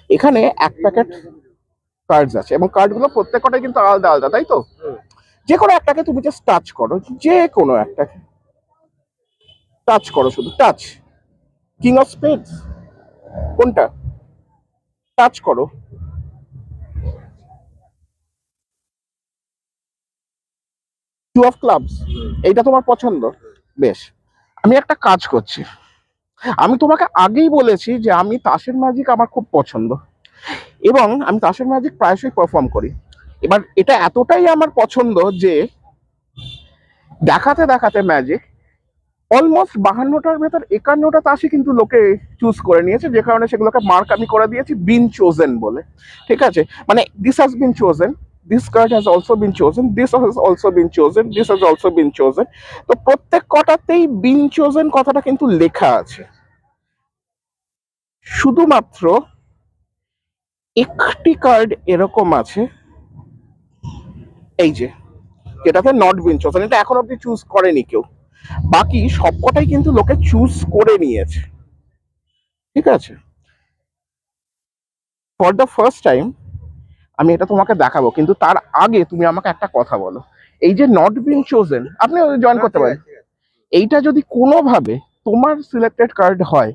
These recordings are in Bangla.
এখানে এক প্যাকেট কার্ডস আছে এবং কার্ডগুলো প্রত্যেকটাই কিন্তু আলাদা আলাদা, তাই তো? যে কোনো একটাকে তুমি জাস্ট টাচ করো, যে কোনো একটাকে টাচ করো, শুধু টাচ। কিং অফ স্পেডস কোনটা? টাচ করো। টু অফ ক্লাবস, এইটা তোমার পছন্দ? বেশ, আমি একটা কাজ করছি। আমি তোমাকে আগেই বলেছি যে আমি তাসের ম্যাজিক আমার খুব পছন্দ এবং আমি তাসের ম্যাজিক প্রায়শই পারফর্ম করি। এবার এটা এতটাই আমার পছন্দ যে দেখাতে দেখাতে ম্যাজিক অলমোস্ট 52টার ভেতর 51টা তাসই কিন্তু লোকে চুজ করে নিয়েছে, যে কারণে সেগুলোকে মার্ক আমি করে দিয়েছি বিন চোজেন বলে। ঠিক আছে, মানে this has been chosen, this card has also been chosen, this has also been chosen, this has also been chosen. তো প্রত্যেক কটাতেই বিন চোজেন কথাটা কিন্তু লেখা আছে। শুধুমাত্র একটি কার্ড এরকম আছে, এই যে, যেটাতে নট বিন চোজেন, এটা এখন অব্দি চুজ করেনি কেউ। বাকি সবকটাই কিন্তু লোকে চুজ করে নিয়েছে। ঠিক আছে, ফর দ্য ফার্স্ট টাইম আমি এটা তোমাকে দেখাবো, কিন্তু তার আগে তুমি আমাকে একটা কথা বলো। এই যে নট বিন চোজেন, আপনি জয়েন করতে পারেন, এইটা যদি কোনোভাবে তোমার সিলেক্টেড কার্ড হয়,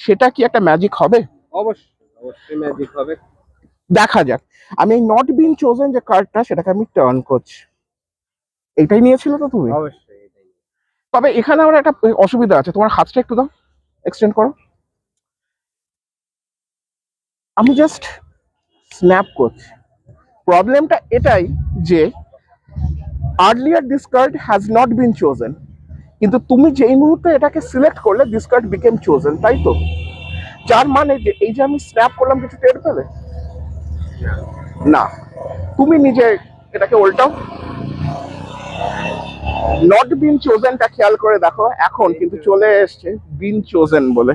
সেটা কি একটা ম্যাজিক হবে? অবশ্যই অবশ্যই ম্যাজিক হবে। দেখা যাক। আমি এই নট বিন চোজেন যে কার্ডটা, সেটাকে আমি টার্ন করছি। এইটাই নিয়েছিল তো তুমি? অবশ্যই এটাই। তবে এখানে আমার একটা অসুবিধা আছে, তোমার হাতটা একটু দাও, এক্সটেন্ড করো। আমি জাস্ট স্ন্যাপ করছি। প্রবলেমটা এটাই যে earlier this card has not been chosen, কিন্তু তুমি যেই মুহূর্তে এটাকে সিলেক্ট করলে দিস কার্ড বিকেম চোজেন, তাই তো? যার মানে যে এই যে আমি স্ন্যাপ করলাম, কিছু টের পেলে না? তুমি নিজে এটাকে উল্টাও, নট বিন চোজেনটা খেয়াল করে দেখো, এখন কিন্তু চলে এসছে বিন চোজেন বলে।